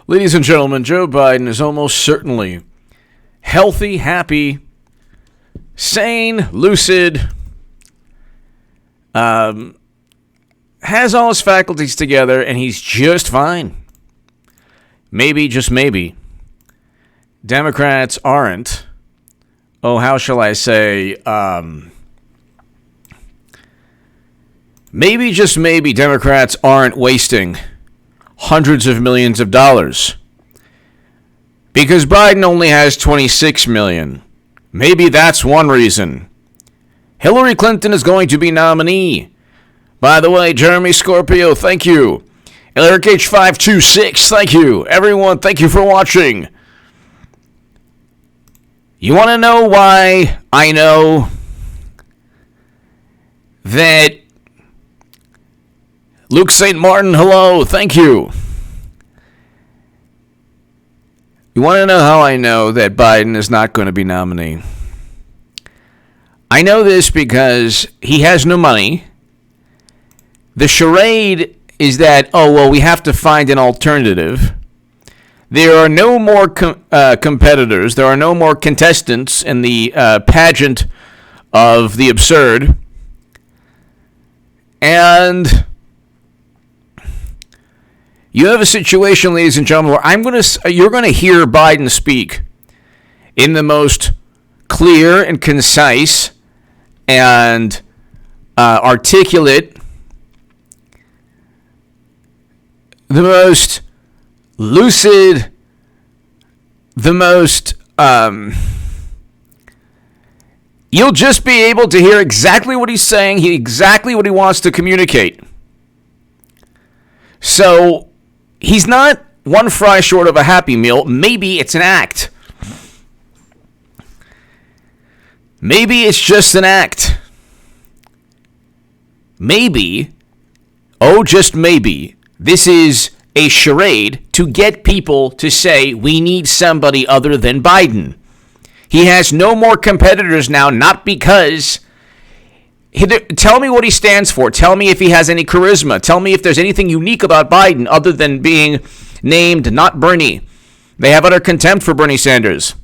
Ladies and gentlemen, Joe Biden is almost certainly healthy, happy, sane, lucid, has all his faculties together, and he's just fine. Maybe, just maybe, Democrats aren't, how shall I say, maybe, just maybe, Democrats aren't wasting hundreds of millions of dollars. Because Biden only has 26 million. Maybe that's one reason. Hillary Clinton is going to be nominee. By the way, Jeremy Scorpio, thank you. Eric H526, thank you. Everyone, thank you for watching. You want to know why I know that Luke St. Martin, hello, thank you. You want to know how I know that Biden is not going to be nominee? I know this because he has no money. The charade is that, we have to find an alternative. There are no more competitors. There are no more contestants in the pageant of the absurd. And you have a situation, ladies and gentlemen, where you're going to hear Biden speak in the most clear and concise and articulate, the most lucid, the most, you'll just be able to hear exactly what he's saying, exactly what he wants to communicate. So he's not one fry short of a Happy Meal. Maybe it's an act. Maybe it's just an act. Maybe, just maybe, this is a charade to get people to say we need somebody other than Biden. He has no more competitors now, not because... Tell me what he stands for. Tell me if he has any charisma. Tell me if there's anything unique about Biden other than being named not Bernie. They have utter contempt for Bernie Sanders.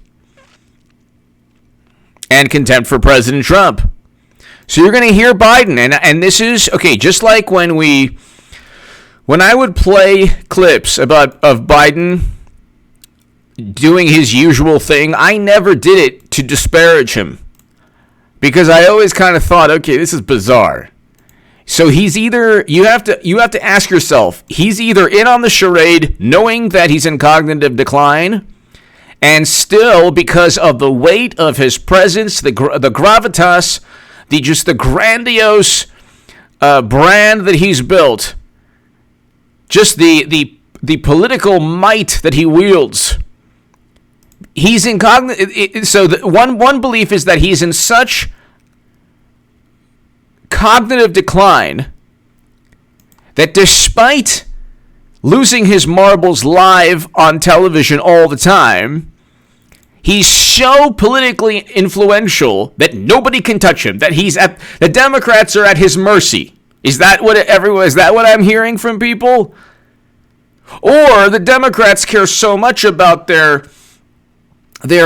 And contempt for President Trump. So you're going to hear Biden. And this is, just like when I would play clips of Biden doing his usual thing, I never did it to disparage him. Because I always kind of thought, this is bizarre. So he's either, you have to ask yourself, he's either in on the charade knowing that he's in cognitive decline, and still, because of the weight of his presence, the gravitas, the grandiose brand that he's built, just the political might that he wields, he's in one belief is that he's in such cognitive decline that despite losing his marbles live on television all the time, he's so politically influential that nobody can touch him, that the Democrats are at his mercy. Is that what I'm hearing from people? Or the Democrats care so much about their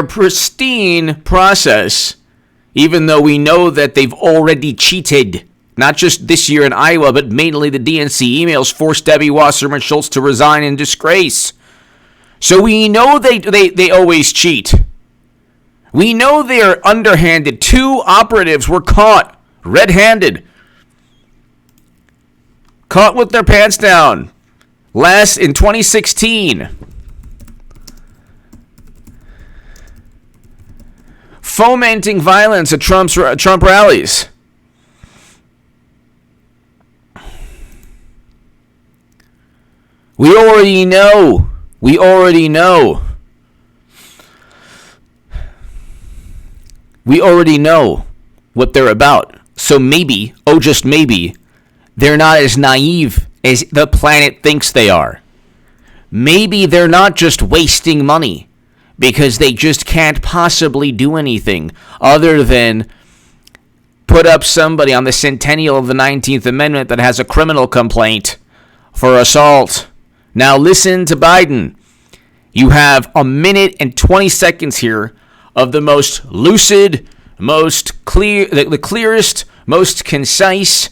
pristine process, even though we know that they've already cheated, not just this year in Iowa, but mainly the DNC emails forced Debbie Wasserman Schultz to resign in disgrace. So we know they always cheat. We know they're underhanded. 2 operatives were caught red-handed, caught with their pants down, last in 2016. Fomenting violence at Trump rallies. We already know. We already know what they're about. So maybe, just maybe, they're not as naive as the planet thinks they are. Maybe they're not just wasting money because they just can't possibly do anything other than put up somebody on the centennial of the 19th Amendment that has a criminal complaint for assault. Now listen to Biden. You have a minute and 20 seconds here of the most lucid, most clear, the clearest, most concise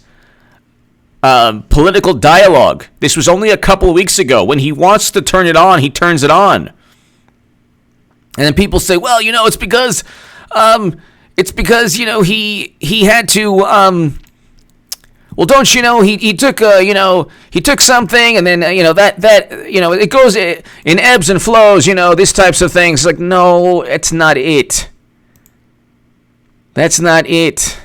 political dialogue. This was only a couple of weeks ago. When he wants to turn it on, he turns it on. And then people say, well, it's because he had to, well, don't you know, he took, he took something and then, it goes in ebbs and flows, these types of things. Like, no, it's not it. That's not it.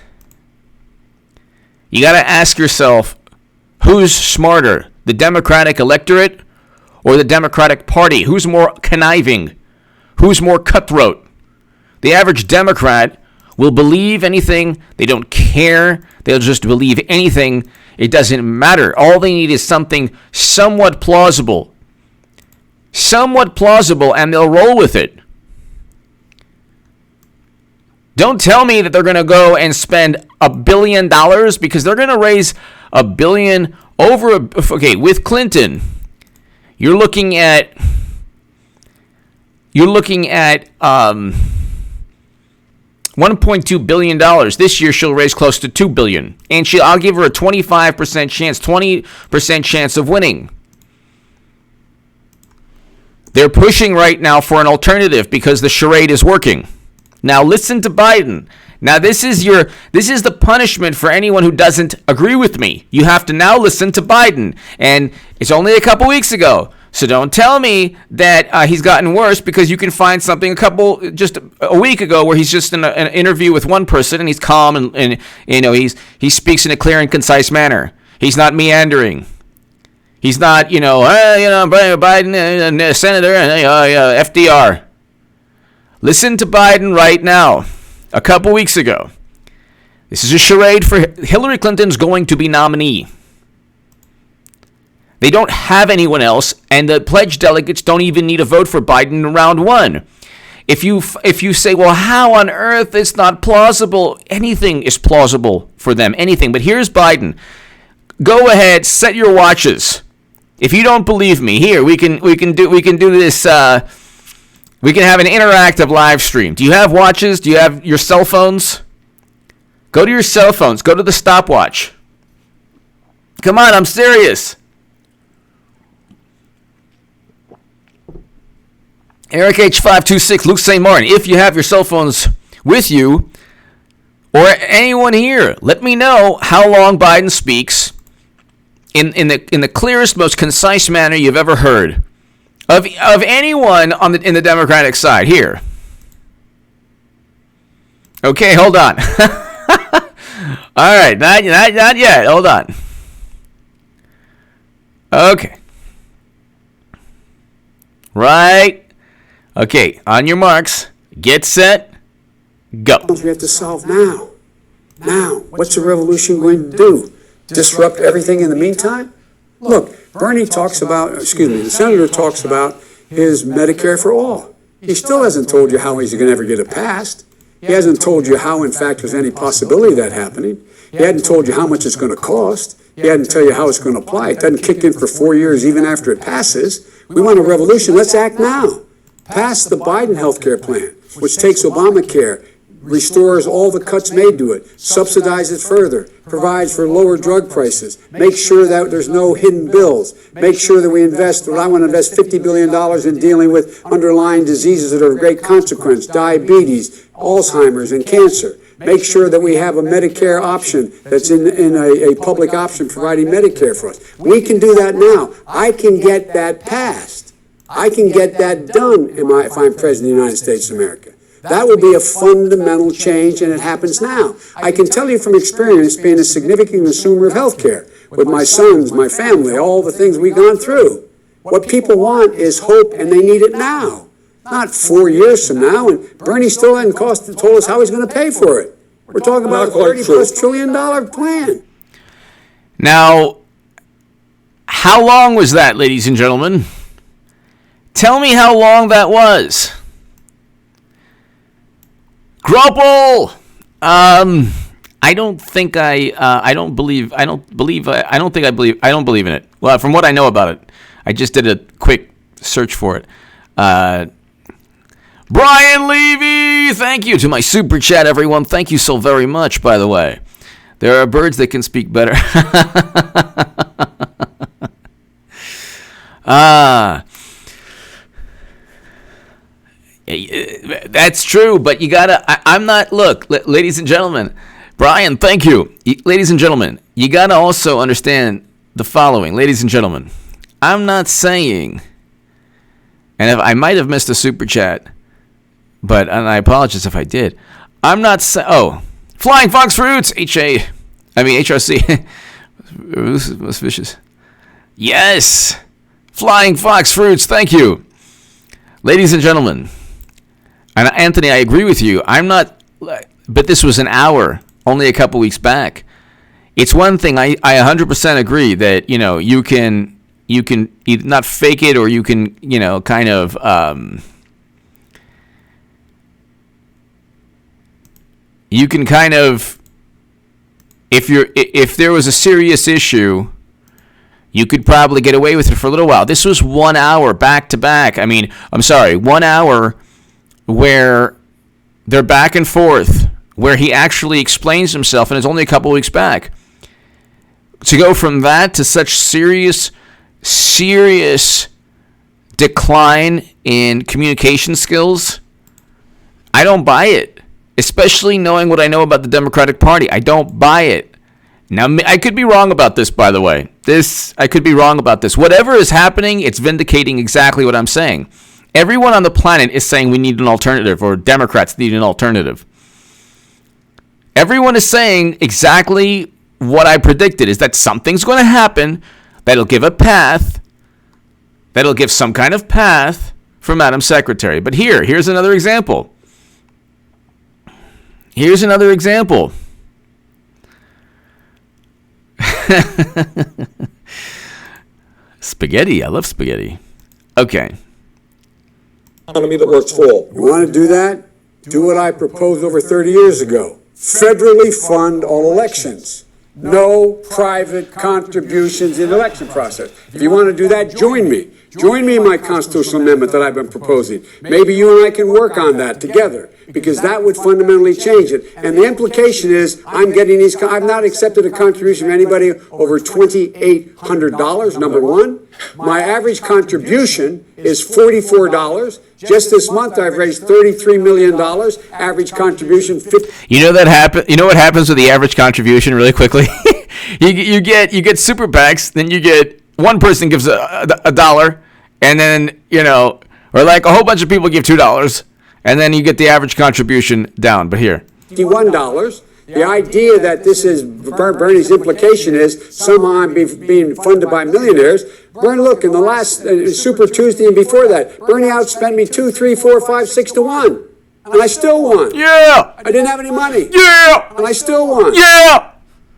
You got to ask yourself, who's smarter, the Democratic electorate or the Democratic Party? Who's more conniving? Who's more cutthroat? The average Democrat will believe anything. They don't care. They'll just believe anything. It doesn't matter. All they need is something somewhat plausible. Somewhat plausible, and they'll roll with it. Don't tell me that they're going to go and spend $1 billion, because they're going to raise $1 billion with Clinton. You're looking at $1.2 billion. This year she'll raise close to $2 billion. And I'll give her a 25% chance, 20% chance of winning. They're pushing right now for an alternative because the charade is working. Now listen to Biden. Now this is the punishment for anyone who doesn't agree with me. You have to now listen to Biden. And it's only a couple weeks ago. So don't tell me that he's gotten worse, because you can find something just a week ago where he's just in an interview with one person and he's calm and he speaks in a clear and concise manner. He's not meandering. He's not Biden, Senator, FDR. Listen to Biden right now. A couple weeks ago, this is a charade for Hillary Clinton's going to be nominee. They don't have anyone else, and the pledged delegates don't even need a vote for Biden in round one. If you say, well, how on earth it's not plausible? Anything is plausible for them, anything. But here's Biden. Go ahead, set your watches. If you don't believe me, here we can do this. We can have an interactive live stream. Do you have watches? Do you have your cell phones? Go to your cell phones. Go to the stopwatch. Come on, I'm serious. Eric H526, Luke St. Martin, if you have your cell phones with you, or anyone here, let me know how long Biden speaks in the clearest, most concise manner you've ever heard of anyone in the Democratic side here. Okay, hold on. All right, not yet. Hold on. Okay. Right. Okay, on your marks, get set, go. We have to solve now. Now, what's the revolution going to do? Disrupt everything in the meantime? Look, the senator talks about his Medicare for all. He still hasn't told you how he's going to ever get it passed. He hasn't told you how, in fact, there's any possibility of that happening. He hadn't told you how much it's going to cost. He hadn't tell you how it's going to apply. It doesn't kick in for 4 years even after it passes. We want a revolution. Let's act now. Pass the Biden health care plan, which takes Obamacare, restores all the cuts made to it, subsidizes further, provides for lower drug prices, make sure that there's no hidden bills, make sure that we invest, I want to invest $50 billion in dealing with underlying diseases that are of great consequence, diabetes, Alzheimer's, and cancer. Make sure that we have a Medicare option that's in a public option providing Medicare for us. We can do that now. I can get that passed. I can get that done if I'm President of the United States of America. That would be a fundamental change, and it happens now. I can tell you from experience, being a significant consumer of health care, with my sons, my family, all the things we've gone through. What people want is hope, and they need it now, not 4 years from now. And Bernie still hasn't told us how he's going to pay for it. We're talking about a $30+ trillion plan. Now, how long was that, ladies and gentlemen? Tell me how long that was. Grumble. I don't think I don't believe in it. Well, from what I know about it, I just did a quick search for it. Brian Levy, thank you to my super chat, everyone. Thank you so very much, by the way. There are birds that can speak better. That's true, but you gotta, I'm not, look, ladies and gentlemen, Brian, thank you. Ladies and gentlemen, you gotta also understand the following. Ladies and gentlemen, I'm not saying, and if I might have missed a super chat, and I apologize if I did. I'm not saying, Flying Fox Fruits, HRC. Most vicious. Yes. Flying Fox Fruits, thank you. Ladies and gentlemen, and Anthony, I agree with you. I'm not, but this was an hour, only a couple weeks back. It's one thing, I 100% agree that, you can either not fake it or you can, kind of, you can kind of, if there was a serious issue, you could probably get away with it for a little while. This was 1 hour back to back. 1 hour where they're back and forth, where he actually explains himself, and it's only a couple weeks back. To go from that to such serious decline in communication skills, I don't buy it. Especially knowing what I know about the Democratic Party. I don't buy it. Now, I could be wrong about this, by the way. I could be wrong about this. Whatever is happening, it's vindicating exactly what I'm saying. Everyone on the planet is saying we need an alternative, or Democrats need an alternative. Everyone is saying exactly what I predicted, is that something's going to happen that'll give a path, that'll give some kind of path for Madam Secretary. But here's another example. Here's another example. Spaghetti. I love spaghetti. Okay. Economy that works full. You want to do that? Do what I proposed over 30 years ago. Federally fund all elections. No private contributions in the election process. If you want to do that, join me. Join me in my constitutional amendment that I've been proposing. Maybe you and I can work on that together, because that would fundamentally change it. And the implication is I've not accepted a contribution from anybody over $2,800, number one. My average contribution is $44. Just this month, I've raised $33 million. Average contribution, You know what happens with the average contribution really quickly? you get super PACs, then you get one person gives a dollar, and then, or like a whole bunch of people give $2, and then you get the average contribution down. But here, $51. The idea that this is Bernie's implication is somehow I'm being funded by millionaires. Bernie, look, in the last Super Tuesday and before that, Bernie outspent me 2, 3, 4, 5, 6 to 1. And I still won. Yeah! I didn't have any money. Yeah! And I still won. Yeah!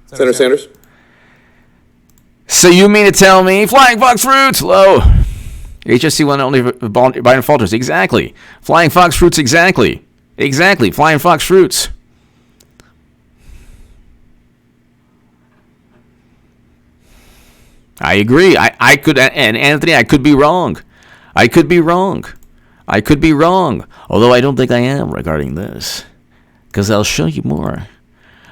Senator Sanders? So you mean to tell me, Flying Fox Fruits, hello. HRC won only Biden falters. Exactly. Flying Fox Fruits, exactly. Exactly. Flying Fox Fruits. I agree. I could, and Anthony, I could be wrong. I could be wrong. Although I don't think I am regarding this. Because I'll show you more.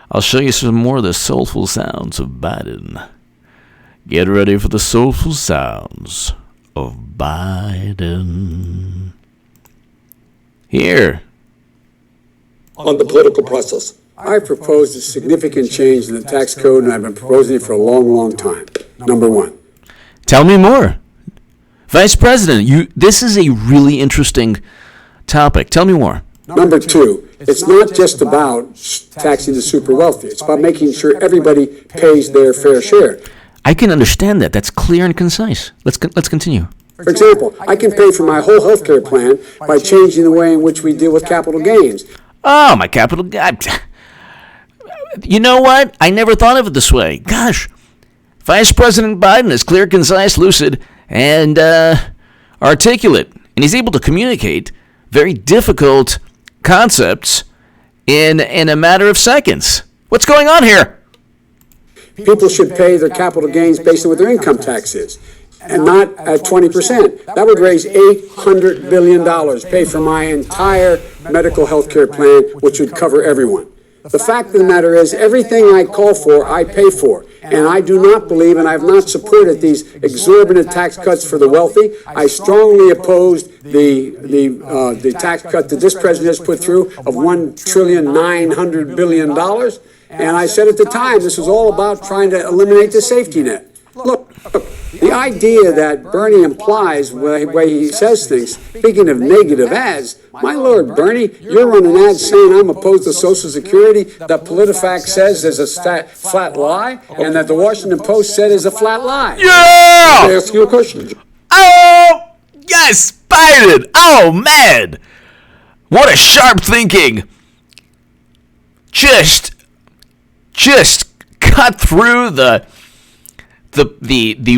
I'll show you some more of the soulful sounds of Biden. Get ready for the soulful sounds of Biden. Here. On the political process. I proposed a significant change in the tax code, and I've been proposing it for a long, long time. Number one. Tell me more. Vice President, this is a really interesting topic. Tell me more. Number two, it's not just about taxing the super wealthy. It's about making sure everybody pays their fair share. I can understand that. That's clear and concise. Let's continue. For example, I can pay for my whole health care plan by changing the way in which we deal with capital gains. Oh, my capital... You know what? I never thought of it this way. Gosh, Vice President Biden is clear, concise, lucid, and articulate. And he's able to communicate very difficult concepts in a matter of seconds. What's going on here? People should pay their capital gains based on what their income tax is. and not at 20%. That would raise $800 billion, pay for my entire medical health care plan, which would cover everyone. The fact of the matter is, everything I call for, I pay for. And I do not believe, and I have not supported these exorbitant tax cuts for the wealthy. I strongly opposed the tax cut that this president has put through of $1.9 trillion. And I said at the time, this was all about trying to eliminate the safety net. Look, the idea that Bernie implies, the way he says things, speaking of negative ads, my Lord, Bernie, you're running ads saying I'm opposed to Social Security, that PolitiFact says is a flat lie, and that the Washington Post said is a flat lie. Yeah! Can I ask you a question? Oh, yes, Biden. Oh, man. What a sharp thinking. Just cut through the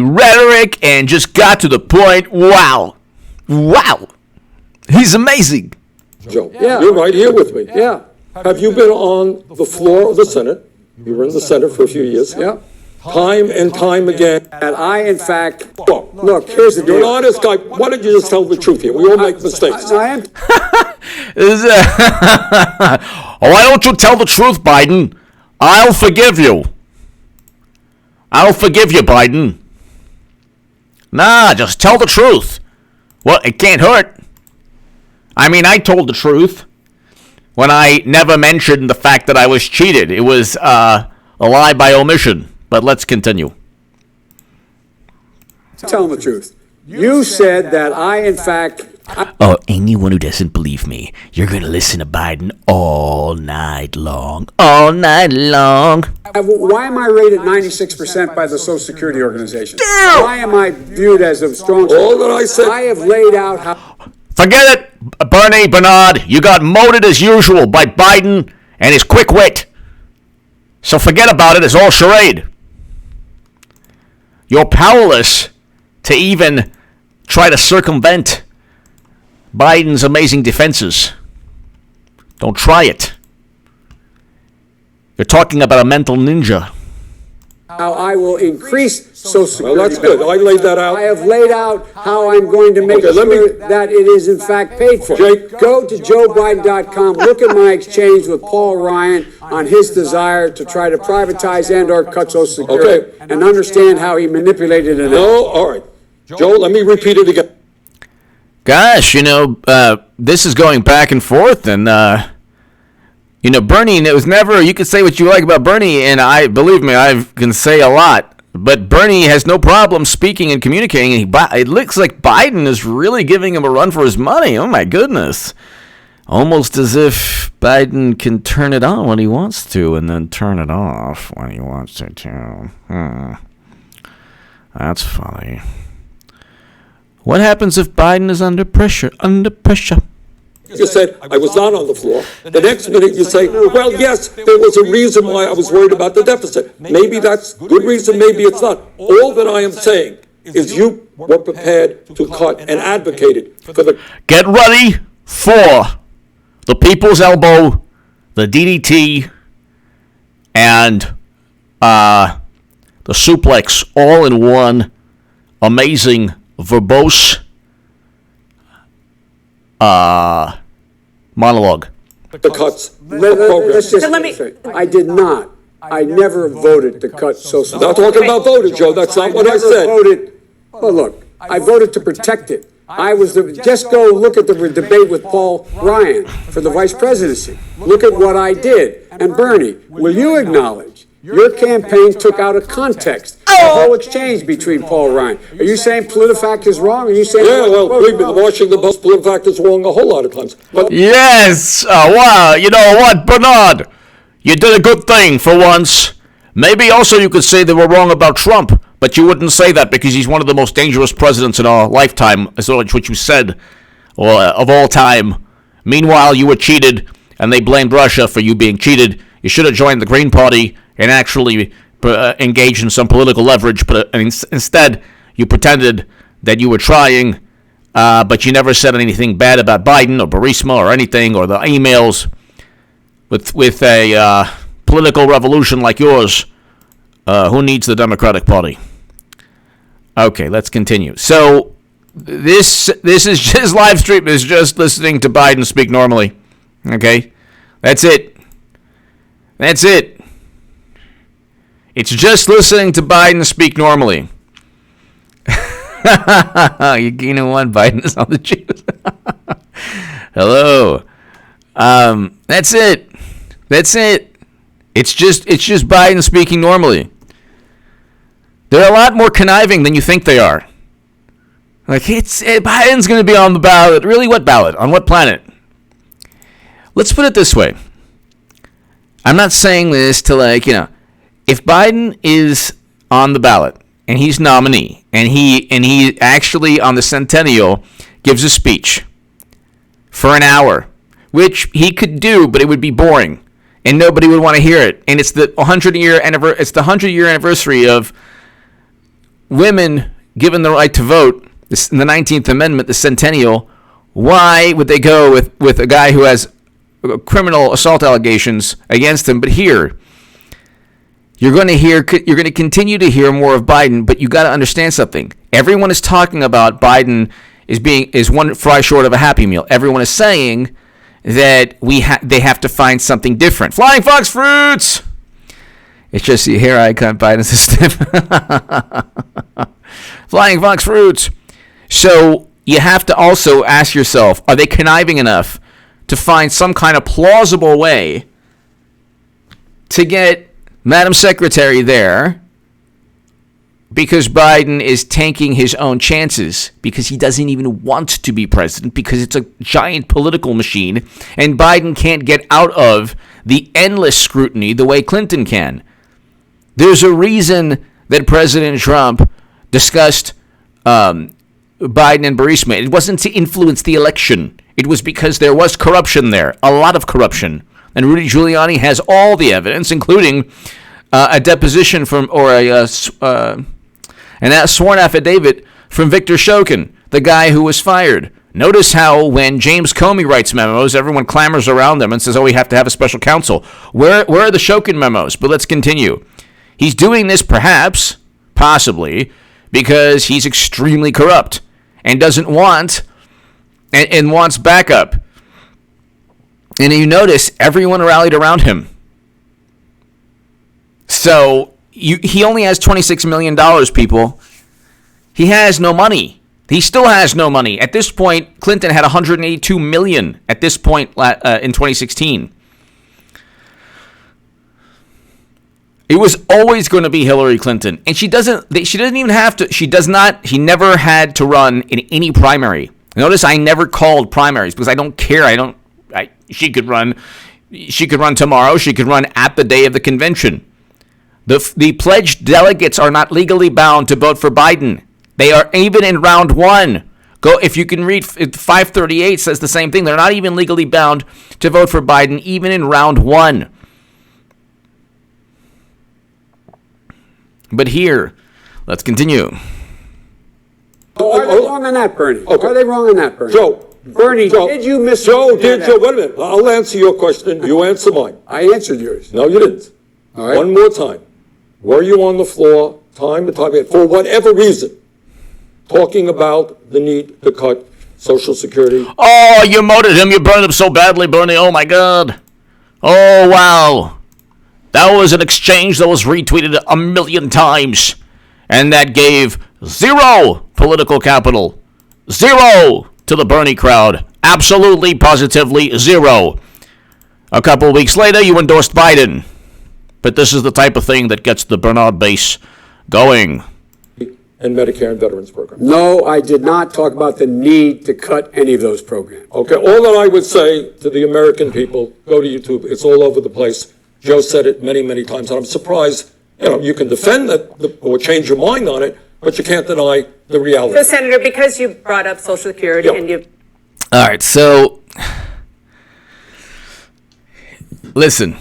rhetoric and just got to the point. Wow. He's amazing. Joe, Yeah. you're right here with me. Yeah, Have you been on the floor of the Senate? You were in the Senate for a few years. yeah. Time and time again. And I, in fact, look, here's the You're an deal. honest guy. Why don't you just tell the truth here? We all make mistakes. I am. Why don't you tell the truth, Biden? I'll forgive you. I'll forgive you, Biden. Nah, just tell the truth. Well, it can't hurt. I mean, I told the truth when I never mentioned the fact that I was cheated. It was a lie by omission. But let's continue. Tell them the truth. You said that I, in fact, Oh, anyone who doesn't believe me, you're going to listen to Biden all night long. All night long. why am I rated 96% by the Social Security Organization? Why am I viewed as a strong? All that I said. I have laid out how. Forget it, Bernie Bernard. You got molded as usual by Biden and his quick wit. So forget about it. It's all charade. You're powerless to even try to circumvent Biden's amazing defenses. Don't try it. You're talking about a mental ninja. How I will increase Social Security. Well, that's good. I laid that out. I have laid out how I'm going to make Okay, let me- sure that it is in fact paid for. Jake. Go to JoeBiden.com, look at my exchange with Paul Ryan on his desire to try to privatize and or cut Social Security, Okay. and understand how he manipulated it. No, all right. Joe, let me repeat it again. Gosh, this is going back and forth, and Bernie, it was never, you could say what you like about Bernie, and believe me, I can say a lot, but Bernie has no problem speaking and communicating, and it looks like Biden is really giving him a run for his money. Oh my goodness. Almost as if Biden can turn it on when he wants to, and then turn it off when he wants to too. That's funny. What happens if Biden is under pressure? Under pressure. You said I was not on the floor. The next minute you say, well, yes, there was a reason why I was worried about the deficit. Maybe that's good reason, maybe it's not. All that I am saying is you were prepared to cut and advocated for the... Get ready for the People's Elbow, the DDT, and the suplex all in one amazing, verbose monologue. the cuts. Let's just let me- say, I did not. I never voted to cut Social I'm not talking about voting, Joe. That's not what I never said. voted. Well, look, I voted to protect it. Just go look at the debate with Paul Ryan for the vice presidency. Look at what I did. And Bernie, will you acknowledge your campaign took out of context the whole exchange between Paul Ryan? Are you saying PolitiFact is wrong? Are you saying? Yeah, well, we've been watching the Post PolitiFact is wrong a whole lot of times. But Yes! Wow, you know what, Bernard? You did a good thing for once. Maybe also you could say they were wrong about Trump, but you wouldn't say that because he's one of the most dangerous presidents in our lifetime, is what you said, of all time. Meanwhile, you were cheated, and they blamed Russia for you being cheated. You should have joined the Green Party and actually engaged in some political leverage, but instead you pretended that you were trying, but you never said anything bad about Biden or Burisma or anything, or the emails. With a political revolution like yours, who needs the Democratic Party? Okay, let's continue. So this is just live stream is just listening to Biden speak normally. Okay? That's it. That's it. It's just listening to Biden speak normally. You know what? Biden is on the Jews. Hello. That's it. That's it. It's just Biden speaking normally. They're a lot more conniving than you think they are. Like, Biden's going to be on the ballot. Really, what ballot? On what planet? Let's put it this way. I'm not saying this to, if Biden is on the ballot and he's nominee and he actually on the centennial gives a speech for an hour, which he could do, but it would be boring and nobody would want to hear it. And it's the 100-year anniversary of women given the right to vote in the 19th Amendment, the centennial. Why would they go with a guy who has criminal assault allegations against him? But here, you're going to continue to hear more of Biden, but you got to understand something. Everyone is talking about Biden is one fry short of a Happy Meal. Everyone is saying that they have to find something different. Flying Fox Fruits. It's just the hair icon Biden's stiff. Flying Fox Fruits. So you have to also ask yourself, are they conniving enough to find some kind of plausible way to get Madam Secretary there because Biden is tanking his own chances because he doesn't even want to be president because it's a giant political machine and Biden can't get out of the endless scrutiny the way Clinton can. There's a reason that President Trump discussed Biden and Burisma. It wasn't to influence the election. It was because there was corruption there, a lot of corruption. And Rudy Giuliani has all the evidence, including a deposition from, or a sworn affidavit from Victor Shokin, the guy who was fired. Notice how when James Comey writes memos, everyone clamors around them and says, oh, we have to have a special counsel. Where are the Shokin memos? But let's continue. He's doing this perhaps, possibly, because he's extremely corrupt and doesn't want and wants backup. And you notice everyone rallied around him. So he only has $26 million, people. He has no money. He still has no money. At this point, Clinton had $182 million at this point in 2016. It was always going to be Hillary Clinton. And she doesn't even have to. He never had to run in any primary. Notice I never called primaries because I don't care. She could run tomorrow. She could run at the day of the convention. The pledged delegates are not legally bound to vote for Biden. They are even in round one. If you can read 538 says the same thing. They're not even legally bound to vote for Biden even in round one. But here, let's continue. Are they wrong on that, Bernie? Okay. Are they wrong on that, Bernie? Bernie, did you miss? Joe, wait a minute. I'll answer your question. You answer mine. I answered yours. No, you didn't. All right. One more time. Were you on the floor time and time again, for whatever reason, talking about the need to cut Social Security? Oh, you moted him. You burned him so badly, Bernie. Oh, my God. Oh, wow. That was an exchange that was retweeted 1 million times. And that gave 0 political capital. 0 to the Bernie crowd. Absolutely, positively 0. A couple weeks later, you endorsed Biden. But this is the type of thing that gets the Bernard base going. And Medicare and Veterans Program. No, I did not talk about the need to cut any of those programs. Okay, all that I would say to the American people, go to YouTube. It's all over the place. Joe said it many, many times, and I'm surprised. You can defend that or change your mind on it, but you can't deny the reality. So, Senator, because you brought up Social Security and you... All right, so listen.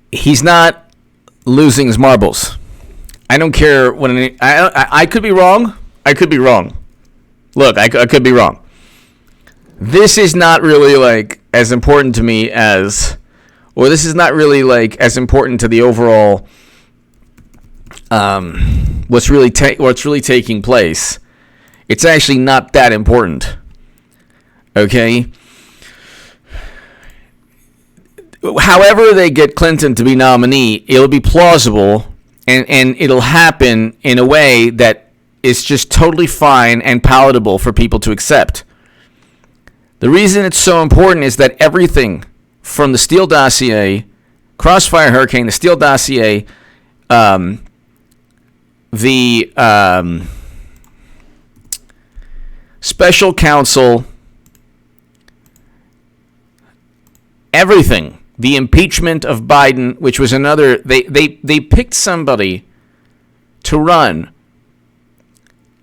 He's not losing his marbles. I don't care what I could be wrong. I could be wrong. Look, I could be wrong. This is not really as important to me as, or this is not really as important to the overall what's really taking place, it's actually not that important. Okay? However they get Clinton to be nominee, it'll be plausible, and it'll happen in a way that is just totally fine and palatable for people to accept. The reason it's so important is that everything from the Steele dossier, Crossfire Hurricane, the Steele dossier, the special counsel, everything, the impeachment of Biden, which was another, they picked somebody to run.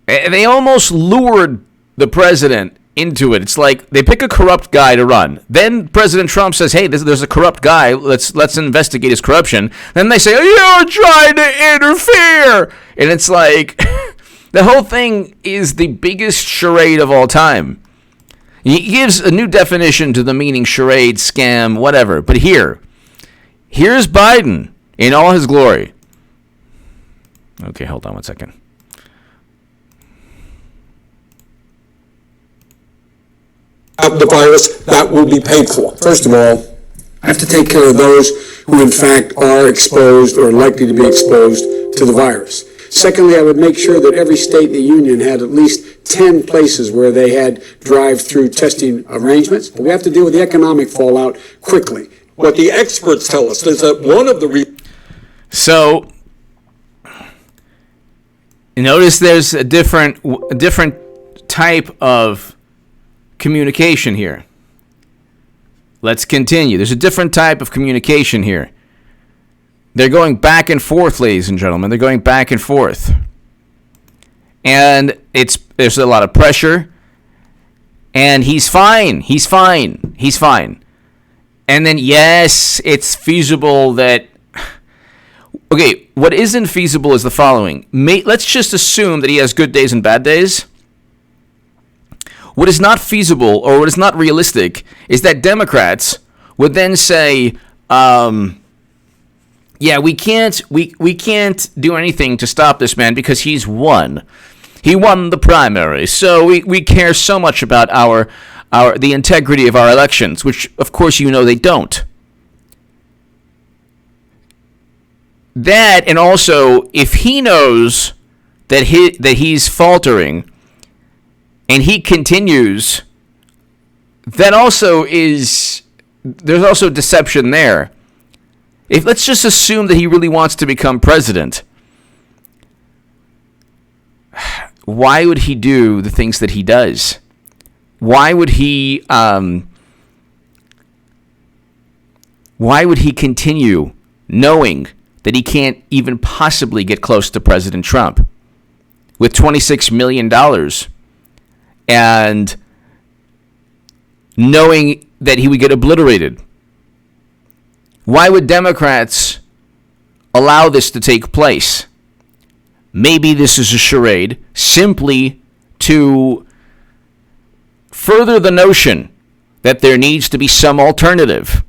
They almost lured the president into it. It's like they pick a corrupt guy to run. Then President Trump says, hey, there's a corrupt guy. Let's investigate his corruption. Then they say, oh, you're trying to interfere. And it's like the whole thing is the biggest charade of all time. He gives a new definition to the meaning charade, scam, whatever. But here's Biden in all his glory. Okay, hold on one second. The virus, that will be paid for. First of all, I have to take care of those who in fact are exposed or likely to be exposed to the virus. Secondly, I would make sure that every state in the union had at least 10 places where they had drive-through testing arrangements. But we have to deal with the economic fallout quickly. What the experts tell us is that one of the reasons. So, notice there's a different type of communication here. Let's continue. There's a different type of communication here. They're going back and forth, ladies and gentlemen. They're going back and forth. And there's a lot of pressure. And he's fine. He's fine. He's fine. And then, yes, it's feasible that... Okay, what isn't feasible is the following. Let's just assume that he has good days and bad days. What is not feasible or what is not realistic is that Democrats would then say, yeah, we can't do anything to stop this man because he's won. He won the primary. So we care so much about the integrity of our elections, which of course you know they don't. That, and also if he knows that he's faltering and he continues, that also there's also deception there. Let's just assume that he really wants to become president. Why would he do the things that he does? Why would he continue knowing that he can't even possibly get close to President Trump with $26 million and knowing that he would get obliterated? Why would Democrats allow this to take place? Maybe this is a charade simply to further the notion that there needs to be some alternative.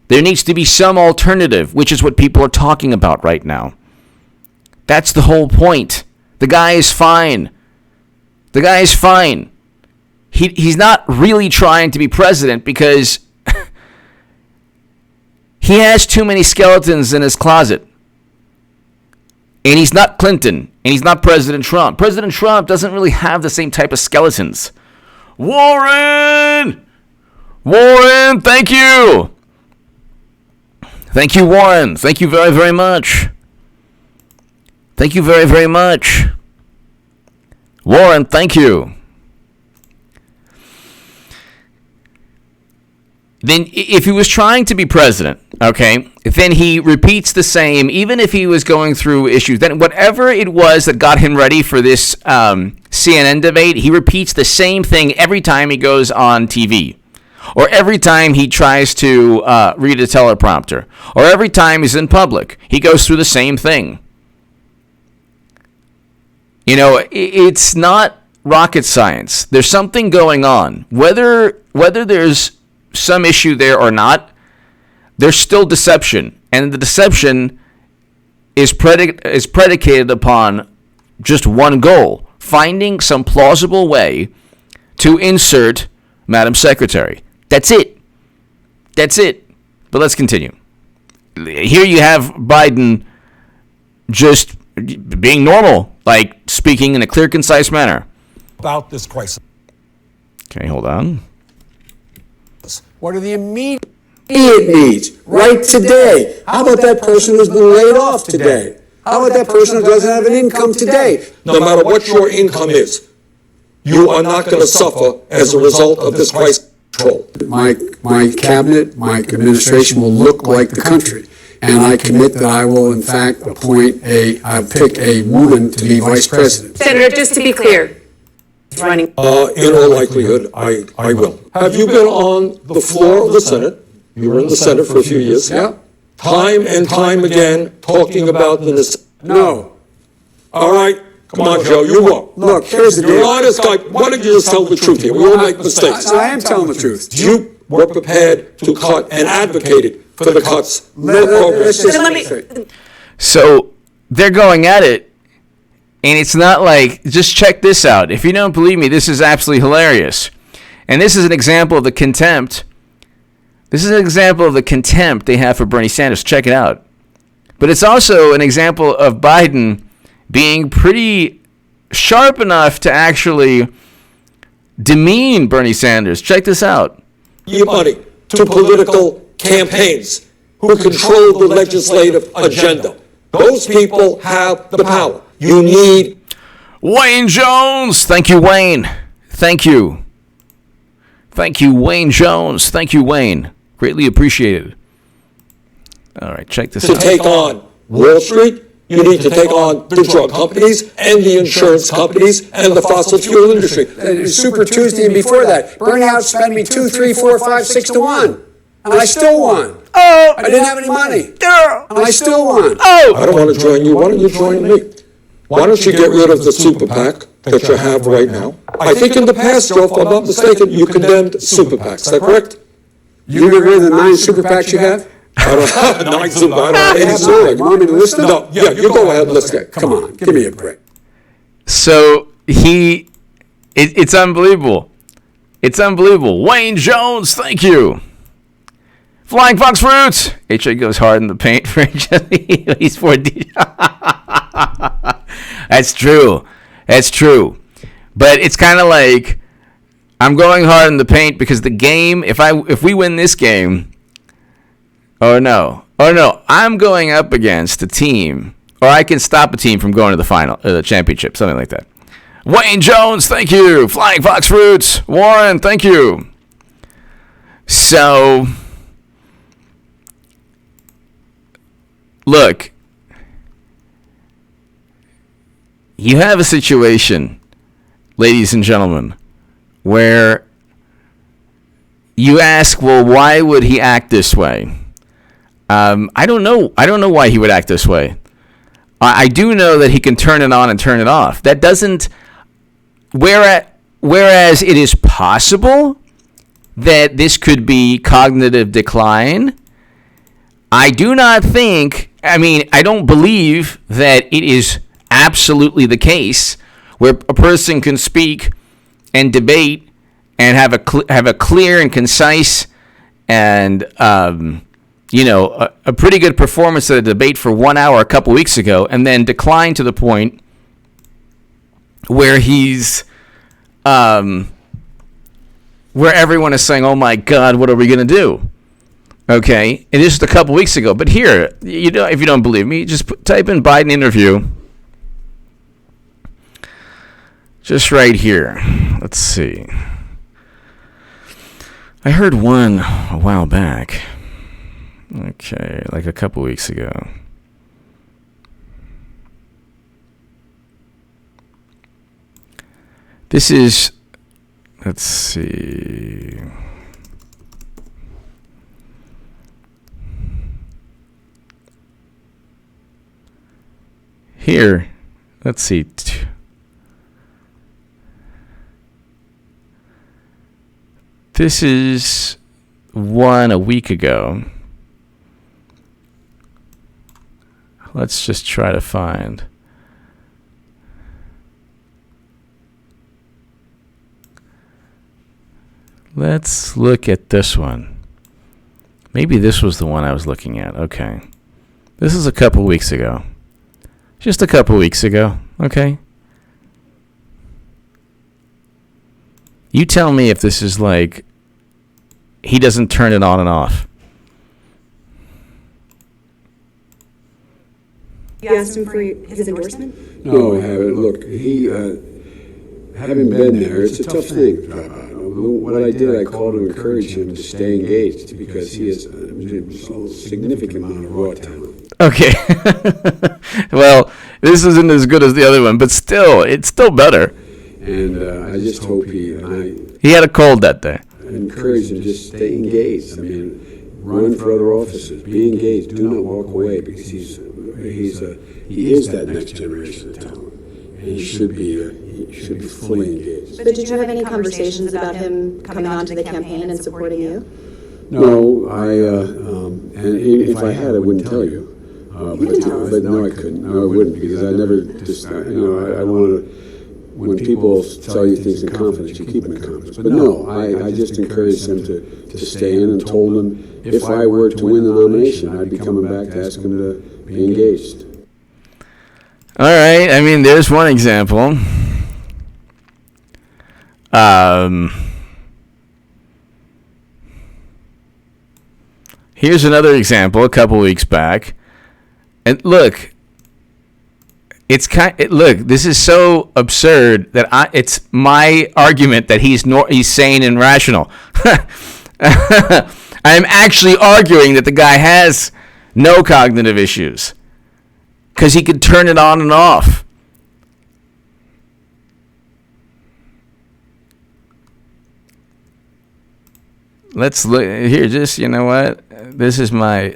There needs to be some alternative, which is what people are talking about right now. That's the whole point. The guy is fine. The guy is fine. He's not really trying to be president because he has too many skeletons in his closet. And he's not Clinton. And he's not President Trump. President Trump doesn't really have the same type of skeletons. Warren! Warren, thank you! Thank you, Warren. Thank you very, very much. Thank you very, very much. Warren, thank you. Then if he was trying to be president, okay, then he repeats the same, even if he was going through issues. Then whatever it was that got him ready for this CNN debate, he repeats the same thing every time he goes on TV. Or every time he tries to read a teleprompter. Or every time he's in public. He goes through the same thing. You know, it's not rocket science. There's something going on. Whether there's some issue there or not, there's still deception. And the deception is predicated upon just one goal: finding some plausible way to insert Madam Secretary. That's it. That's it. But let's continue. Here you have Biden just being normal, like speaking in a clear, concise manner. About this crisis. Okay, hold on. What are the immediate needs right today? How about that person who's been laid off today? How about that person who doesn't have an income today? No matter what your income is, you are not going to suffer as a result of this crisis control. My cabinet, my administration will look like the country. And I commit that I will, in fact, pick a woman to be vice president. Senator, just to be clear, running. In all likelihood, I will. Have you been on the floor of the Senate? You were in the Senate for a few years. Yeah. Time and time again, talking about the necessity. No. All right. Come on, Joe, you won't. Look, here's the You're an deal. honest guy. Why don't you just tell the truth here? We all make mistakes. I am telling the truth. You were prepared to cut and advocated for the cuts. No progress. So they're going at it, and it's not like, just check this out. If you don't believe me, this is absolutely hilarious. And this is an example of the contempt. This is an example of the contempt they have for Bernie Sanders. Check it out. But it's also an example of Biden being pretty sharp enough to actually demean Bernie Sanders. Check this out. Your money to political campaigns who control the legislative agenda. Those people have the power. You need Wayne Jones. Thank you, Wayne. Thank you. Thank you, Wayne Jones. Thank you, Wayne. Greatly appreciated. All right, check this to out. take on Wall Street. You need to take on the drug companies and the insurance companies and the fossil fuel industry. Super Tuesday and before that, Bernie outspent me 2, 3, 4, 5, 6 to 1. And I still won. Oh, I didn't have any money. And I still won. Oh, I don't want to join you. Why don't you join me? Why don't you get rid of the super PAC that you have right now? I think in the past, Joe, if I'm not mistaken, you condemned super PACs. Is that correct? You get rid of the 9 super PACs you have? I don't have 9 super PACs. I don't have any You super have 9. You want me to list them? No, yeah, you go ahead and list it. Come on, give me a break. so it's unbelievable. It's unbelievable. Wayne Jones, thank you. Flying Fox Fruits. HA goes hard in the paint for he's 4D. That's true. That's true. But it's kind of like I'm going hard in the paint because the game, if we win this game, I'm going up against a team, or I can stop a team from going to the final, the championship, something like that. Wayne Jones, thank you. Flying Fox Fruits. Warren, thank you. So, look, you have a situation, ladies and gentlemen, where you ask, well, why would he act this way? I don't know. I don't know why he would act this way. I do know that he can turn it on and turn it off. That doesn't. Whereas it is possible that this could be cognitive decline, I do not think. I mean, I don't believe that it is absolutely the case where a person can speak and debate and have a clear and concise and a pretty good performance at a debate for 1 hour a couple weeks ago, and then decline to the point where he's where everyone is saying, "Oh my God, what are we going to do?" Okay, and this is a couple weeks ago. But here, if you don't believe me, just type in Biden interview. Just right here. Let's see. I heard one a while back. Okay, like a couple weeks ago. This is, let's see. Here, let's see. This is one a week ago. Let's just try to find. Let's look at this one. Maybe this was the one I was looking at. Okay. This is a couple weeks ago. Just a couple weeks ago. Okay. You tell me if this is like he doesn't turn it on and off. You asked him for his endorsement? No, I haven't. Look, he, having been there, it's a tough thing. What I did, I called to encourage him to stay engaged because he has a significant amount of raw talent. Okay. Well, this isn't as good as the other one, but still, it's still better. And I just hope he had a cold that day. Encourage him to just stay engaged. I mean, run for other offices, be engaged, do not walk away because he is that next generation of talent. And he should be fully engaged. But did you have any conversations about him coming onto the campaign and supporting you? No, and if I had, I wouldn't tell you. But no, I couldn't. No, I wouldn't because I never just, I want to. When people tell you things in confidence, you keep them in confidence. But no, I just encouraged them to stay in and told them if I were to win the nomination, I'd be coming back to ask them to be engaged. All right. I mean, there's one example. Here's another example a couple weeks back. And look, this is so absurd that it's my argument that he's sane and rational. I'm actually arguing that the guy has no cognitive issues because he could turn it on and off. Let's look here. Just, you know what? This is my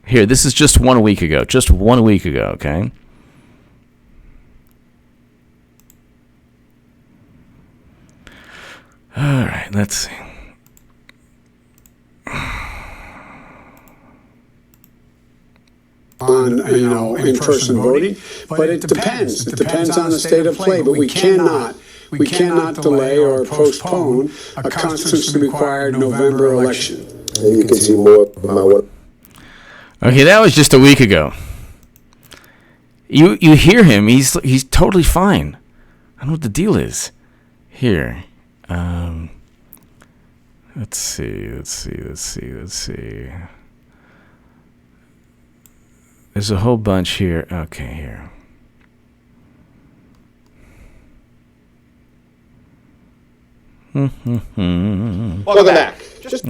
here, this is just 1 week ago. Just 1 week ago, okay? All right, let's see. On in-person voting, but it depends. It depends on the state of play. But we cannot delay or postpone a constitutionally required November election. And you can see more about what. Okay, that was just a week ago. You hear him? He's totally fine. I don't know what the deal is. Here, let's see. There's a whole bunch here. Okay, here. Welcome back. Just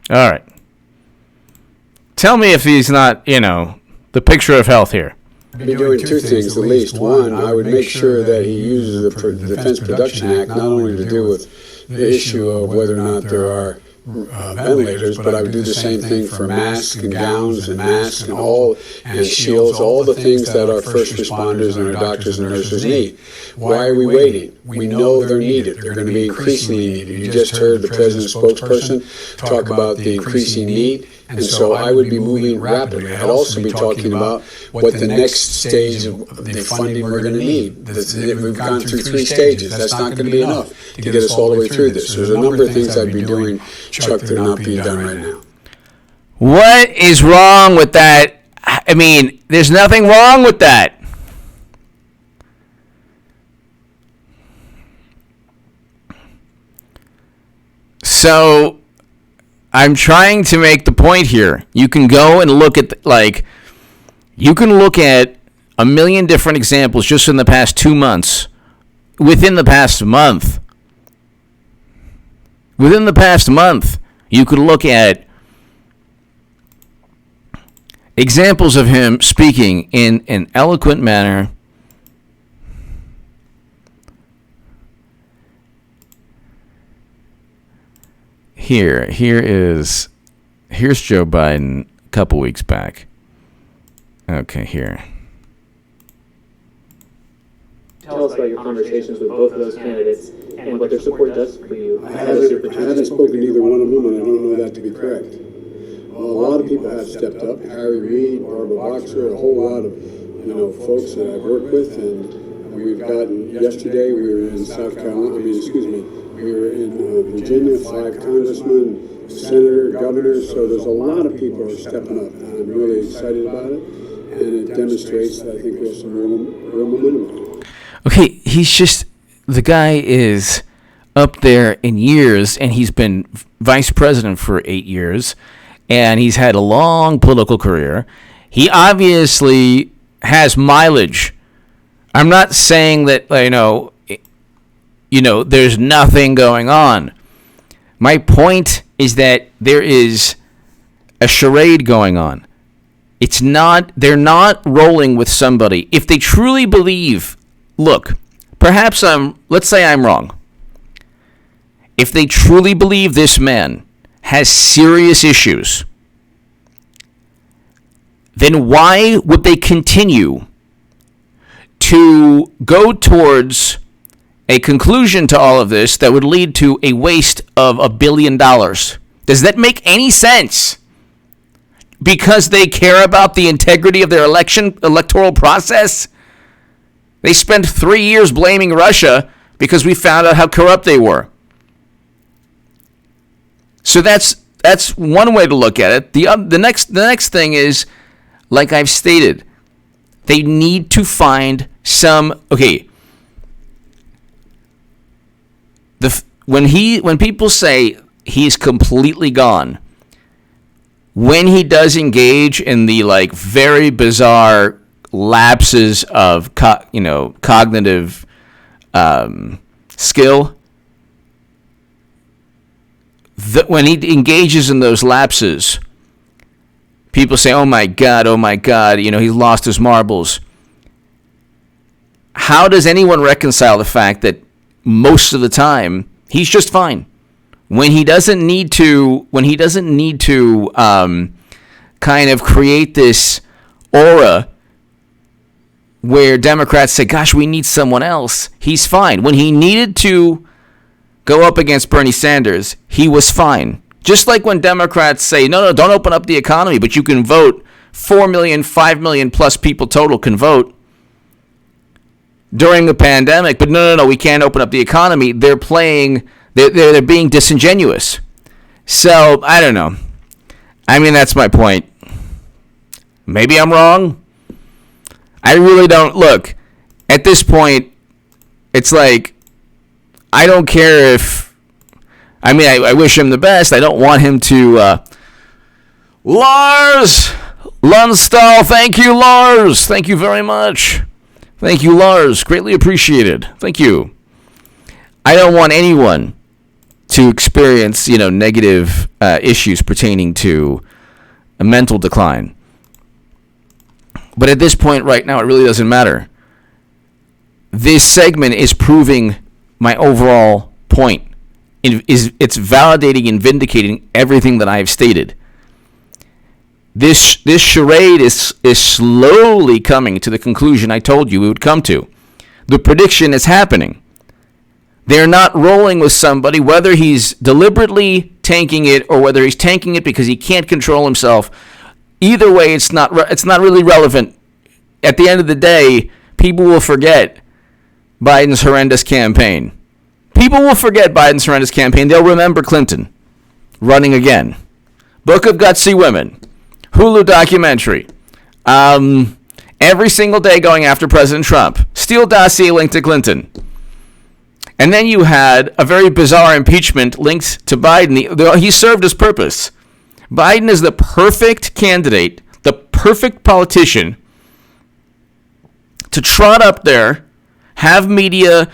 All right. Tell me if he's not, the picture of health here. I'd be doing two things at least. One, I would make sure that he uses the Defense Production Act not only to deal with the issue of whether or not there are ventilators, but I would do the same thing for masks and gowns and masks and shields, all the things that our first responders and our doctors and nurses need. Why are we waiting? We know they're needed. They're going to be increasingly needed. You just heard the president's spokesperson talk about the increasing need, and so I would be moving rapidly. I'd also be talking about what the next stage of the funding we're going to need. We've gone through 3 stages. That's not going to be enough to get us all the way through this. There's a number of things I'd be doing, Chuck, that are not being done right now. What is wrong with that? I mean, there's nothing wrong with that. So, I'm trying to make the point here. You can go and look at, you can look at a million different examples just in the past 2 months. Within the past month, you could look at examples of him speaking in an eloquent manner. Here's Joe Biden couple weeks back. Okay, here. Tell us about your conversations with both of those candidates and what their support does for you. I haven't spoken to either one of them, and I don't know that to be correct. A lot of people have stepped up. Harry Reid, Barbara Boxer, a whole lot of folks that I've worked with, and we've gotten. Yesterday we were in South Carolina. We were in Virginia. 5 congressmen, senator, governors. So there's a lot of people who are stepping up, and I'm really excited about it. And it demonstrates that I think we have some real momentum. Okay, the guy is up there in years, and he's been vice president for 8 years, and he's had a long political career. He obviously has mileage. I'm not saying that, there's nothing going on. My point is that there is a charade going on. They're not rolling with somebody. If they truly believe, look, let's say I'm wrong. If they truly believe this man has serious issues, then why would they continue to go towards a conclusion to all of this that would lead to a waste of $1 billion? Does that make any sense? Because they care about the integrity of their electoral process? They spent 3 years blaming Russia because we found out how corrupt they were. So that's one way to look at it. The next thing is, like I've stated, they need to find some. Okay. When people say he's completely gone, when he does engage in the very bizarre lapses of cognitive skill, when he engages in those lapses, people say, oh my God, he's lost his marbles. How does anyone reconcile the fact that most of the time he's just fine? When he doesn't need to kind of create this aura where Democrats say, gosh, we need someone else, he's fine. When he needed to go up against Bernie Sanders, he was fine. Just like when Democrats say, no, don't open up the economy, but you can vote. 4 million, 5 million plus people total can vote during the pandemic, but no, we can't open up the economy. They're being disingenuous. So, I don't know. I mean, that's my point. Maybe I'm wrong. I really don't. Look, at this point, it's like, I don't care if, I wish him the best. I don't want him to, Lars Lundstall, thank you, Lars. Thank you very much. Thank you, Lars. Greatly appreciated. Thank you. I don't want anyone to experience, negative issues pertaining to a mental decline. But at this point right now, it really doesn't matter. This segment is proving my overall point. It's validating and vindicating everything that I have stated. This charade is slowly coming to the conclusion I told you we would come to. The prediction is happening. They're not rolling with somebody, whether he's deliberately tanking it or whether he's tanking it because he can't control himself. Either way, it's not really relevant. At the end of the day, people will forget Biden's horrendous campaign. People will forget Biden's horrendous campaign. They'll remember Clinton running again. Book of Gutsy Women. Hulu documentary. Every single day going after President Trump. Steele dossier linked to Clinton. And then you had a very bizarre impeachment linked to Biden. He served his purpose. Biden is the perfect candidate, the perfect politician to trot up there, have media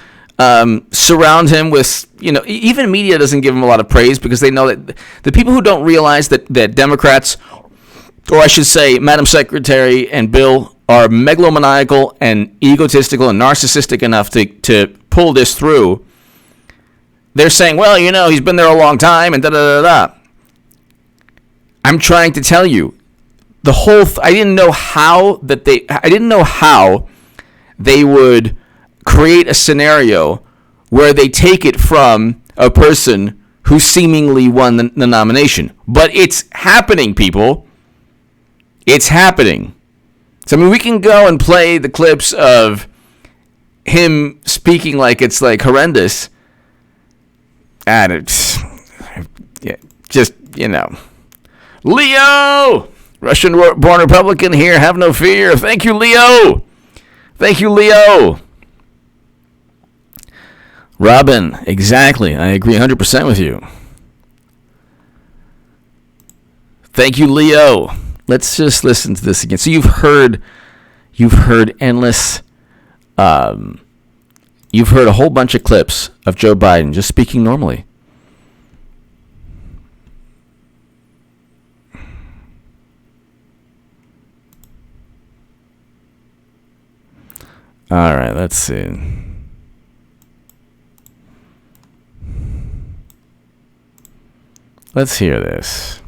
surround him with, even media doesn't give him a lot of praise because they know that the people who don't realize that Democrats, or I should say Madam Secretary and Bill, are megalomaniacal and egotistical and narcissistic enough to pull this through, they're saying, well, he's been there a long time and da-da-da-da. I'm trying to tell you, the whole I didn't know how they would create a scenario where they take it from a person who seemingly won the nomination. But it's happening, people. It's happening. So, I mean, we can go and play the clips of him speaking like it's like horrendous. And it's just, Leo! Russian-born Republican here. Have no fear. Thank you, Leo. Thank you, Leo. Robin, exactly. I agree 100% with you. Thank you, Leo. Let's just listen to this again. So you've heard endless, you've heard a whole bunch of clips of Joe Biden just speaking normally. All right, let's see. Let's hear this.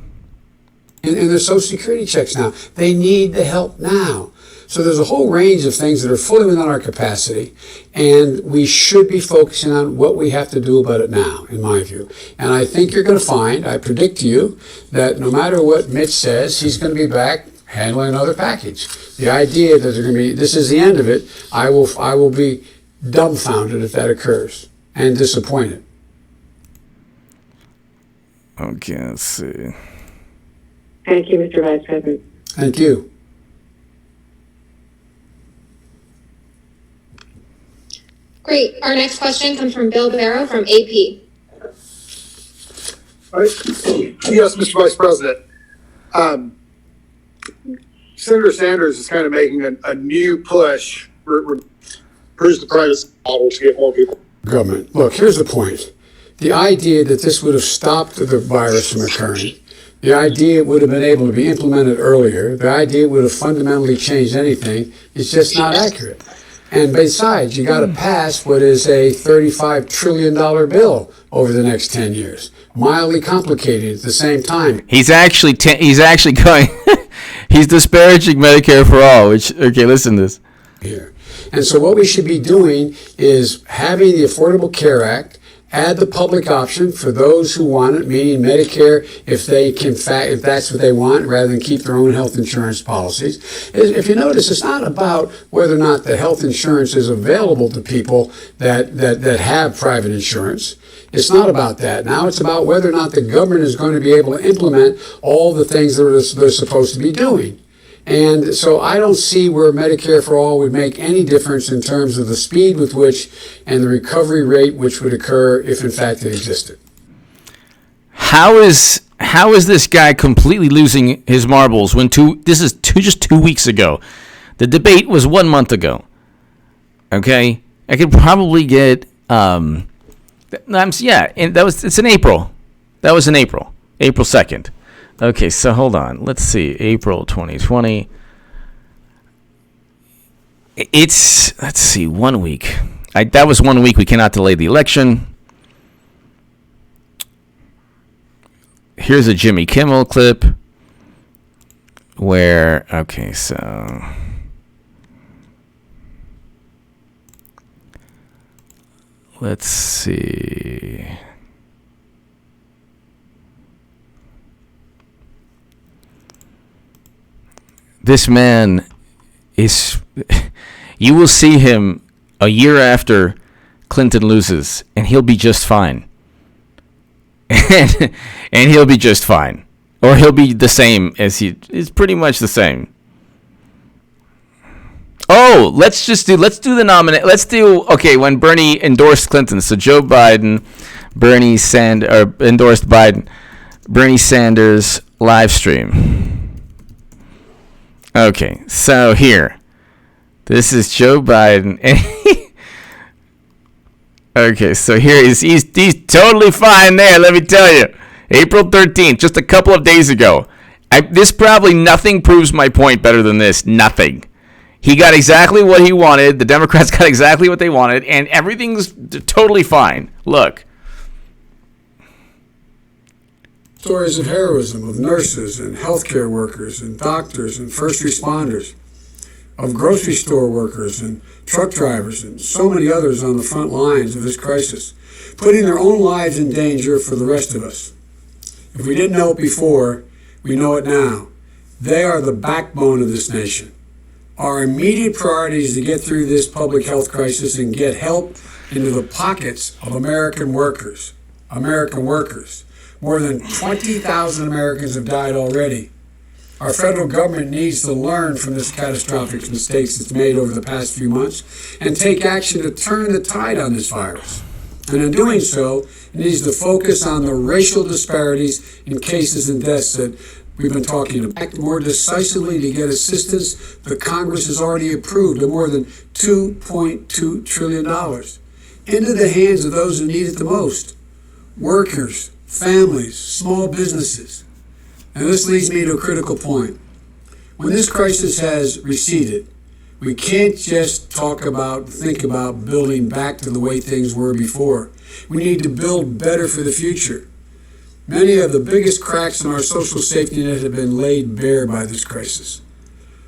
And their Social Security checks now. They need the help now. So there's a whole range of things that are fully within our capacity, and we should be focusing on what we have to do about it now, in my view. And I think you're going to find, I predict to you, that no matter what Mitch says, he's going to be back handling another package. The idea that they're going to be, this is the end of it, I will be dumbfounded if that occurs, and disappointed. Okay, let's see. Thank you, Mr. Vice President. Thank you. Great. Our next question comes from Bill Barrow from AP. Yes, Mr. Vice President. Senator Sanders is kind of making a new push for the private model to get more people. Government. Look, here's the point. The idea that this would have stopped the virus from occurring, the idea it would have been able to be implemented earlier, the idea it would have fundamentally changed anything is just not accurate. And besides, you got to pass what is a $35 trillion bill over the next 10 years. Mildly complicated at the same time. He's actually going, he's disparaging Medicare for all, okay, listen to this. Here. And so what we should be doing is having the Affordable Care Act, add the public option for those who want it, meaning Medicare, if that's what they want, rather than keep their own health insurance policies. If you notice, it's not about whether or not the health insurance is available to people that have private insurance. It's not about that. Now it's about whether or not the government is going to be able to implement all the things that they're supposed to be doing. And so I don't see where Medicare for All would make any difference in terms of the speed with which and the recovery rate which would occur if in fact it existed. How is this guy completely losing his marbles when just 2 weeks ago? The debate was 1 month ago. Okay? I could probably get it's in April. That was in April. April 2nd. Okay, so hold on. Let's see. April 2020. Let's see, 1 week. That was 1 week. We cannot delay the election. Here's a Jimmy Kimmel clip where, okay, so let's see. This man is, you will see him a year after Clinton loses, and he'll be just fine. And he'll be just fine. Or he'll be the same as it's pretty much the same. Oh, let's do the nominate. Okay, when Bernie endorsed Clinton. So Joe Biden, endorsed Biden, Bernie Sanders live stream. Okay, so here. This is Joe Biden. Okay, so here he's totally fine there, let me tell you. April 13th, just a couple of days ago. Nothing proves my point better than this. Nothing. He got exactly what he wanted. The Democrats got exactly what they wanted, and everything's totally fine. Look. stories of heroism of nurses and healthcare workers and doctors and first responders, of grocery store workers and truck drivers and so many others on the front lines of this crisis, putting their own lives in danger for the rest of us. If we didn't know it before, we know it now. They are the backbone of this nation. Our immediate priority is to get through this public health crisis and get help into the pockets of American workers. American workers. More than 20,000 Americans have died already. Our federal government needs to learn from this catastrophic mistakes it's made over the past few months and take action to turn the tide on this virus. And in doing so, it needs to focus on the racial disparities in cases and deaths that we've been talking about. Act more decisively to get assistance that Congress has already approved of more than $2.2 trillion into the hands of those who need it the most. Workers, families, small businesses. And this leads me to a critical point. When this crisis has receded, we can't just think about building back to the way things were before. We need to build better for the future. Many of the biggest cracks in our social safety net have been laid bare by this crisis.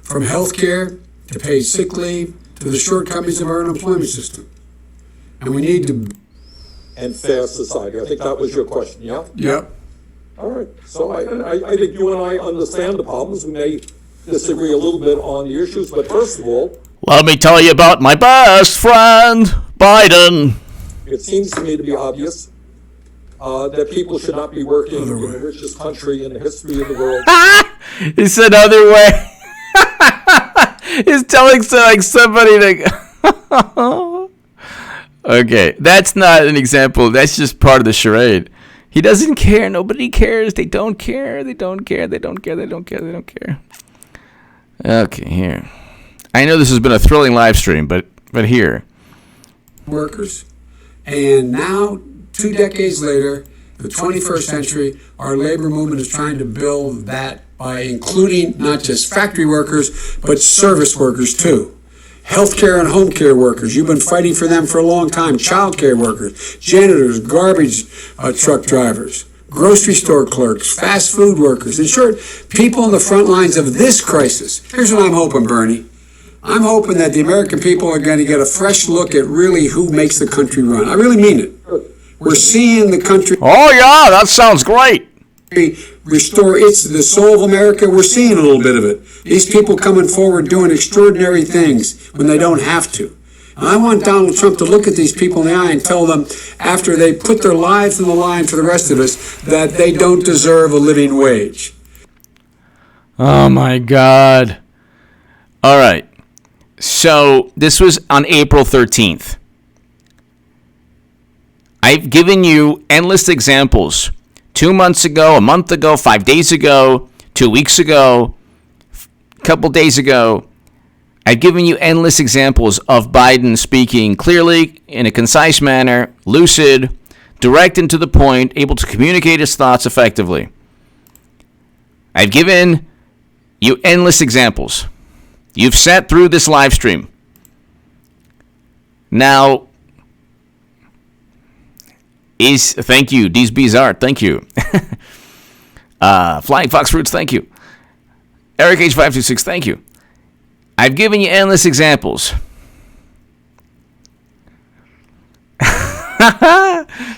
From health care to paid sick leave to the shortcomings of our unemployment system. And we need to... And fair society. I think that was your question, yeah? Yep. All right. So I think you and I understand the problems. We may disagree a little bit on the issues, but first of all... Let me tell you about my best friend, Biden. It seems to me to be obvious that people should not be working in the richest country in the history of the world. He said other way. He's telling somebody to... Okay, that's not an example. That's just part of the charade. He doesn't care. Nobody cares. They don't care. They don't care. They don't care. They don't care. They don't care. Okay, here. I know this has been a thrilling live stream, but here. Workers. And now, 2 decades later, the 21st century, our labor movement is trying to build that by including not just factory workers, but service workers too. Healthcare and home care workers, you've been fighting for them for a long time. Child care workers, janitors, garbage truck drivers, grocery store clerks, fast food workers. In short, people on the front lines of this crisis. Here's what I'm hoping, Bernie. I'm hoping that the American people are going to get a fresh look at really who makes the country run. I really mean it. We're seeing the country... Oh, yeah, that sounds great. Restore the soul of America. We're seeing a little bit of it. These people coming forward doing extraordinary things when they don't have to. And I want Donald Trump to look at these people in the eye and tell them, after they put their lives on the line for the rest of us, that they don't deserve a living wage. Oh, my God. All right. So this was on April 13th. I've given you endless examples. 2 months ago, a month ago, 5 days ago, 2 weeks ago, a couple days ago, I've given you endless examples of Biden speaking clearly, in a concise manner, lucid, direct and to the point, able to communicate his thoughts effectively. I've given you endless examples. You've sat through this live stream. Now, thank you, D's Bizarre, thank you. Flying Fox Fruits, thank you. Eric H526, thank you. I've given you endless examples.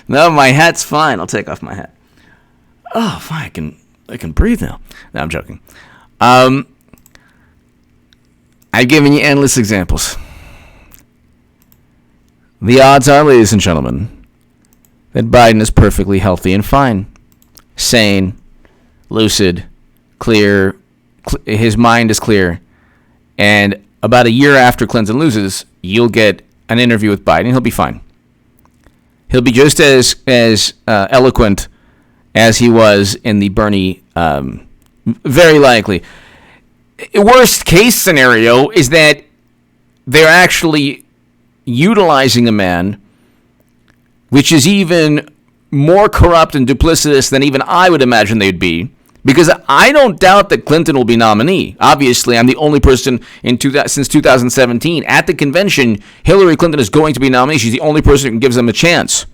No, my hat's fine. I'll take off my hat. Oh, fine. I can breathe now. No, I'm joking. I've given you endless examples. The odds are, ladies and gentlemen, that Biden is perfectly healthy and fine, sane, lucid, clear. His mind is clear. And about a year after Clinton loses, you'll get an interview with Biden. He'll be fine. He'll be just as eloquent as he was in the Bernie, very likely. Worst case scenario is that they're actually utilizing a man which is even more corrupt and duplicitous than even I would imagine they'd be. Because I don't doubt that Clinton will be nominee. Obviously, I'm the only person since 2017. At the convention, Hillary Clinton is going to be nominee. She's the only person who gives them a chance.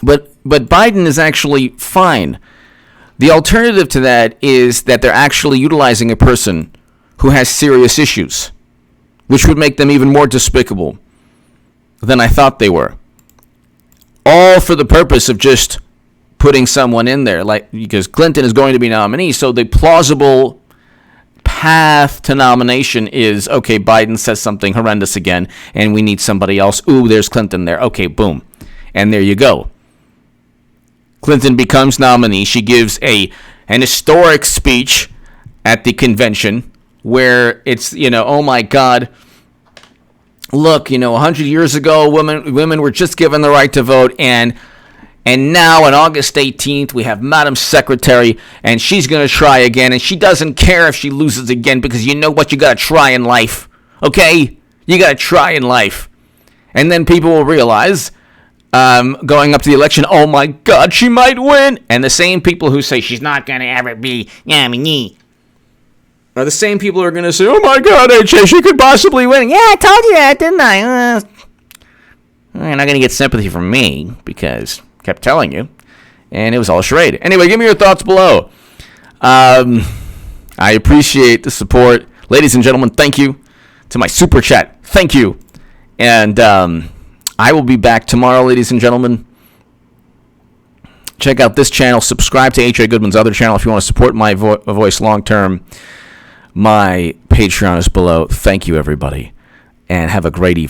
But Biden is actually fine. The alternative to that is that they're actually utilizing a person who has serious issues, which would make them even more despicable than I thought they were. All for the purpose of just putting someone in there, like, because Clinton is going to be nominee, so the plausible path to nomination is, okay, Biden says something horrendous again, and we need somebody else. Ooh, there's Clinton there. Okay, boom. And there you go. Clinton becomes nominee. She gives an historic speech at the convention where it's, oh my God, look, 100 years ago, women were just given the right to vote, and now on August 18th, we have Madam Secretary, and she's going to try again, and she doesn't care if she loses again, because you know what? You got to try in life, okay? You got to try in life. And then people will realize, going up to the election, oh my God, she might win. And the same people who say she's not going to ever be nominee are the same people who are going to say, oh my God, HA, she could possibly win. Yeah, I told you that, didn't I? You're not going to get sympathy from me because I kept telling you. And it was all charade. Anyway, give me your thoughts below. I appreciate the support. Ladies and gentlemen, thank you. To my super chat, thank you. And I will be back tomorrow, ladies and gentlemen. Check out this channel. Subscribe to H.A. Goodman's other channel if you want to support my voice long term. My Patreon is below. Thank you, everybody. And have a great evening.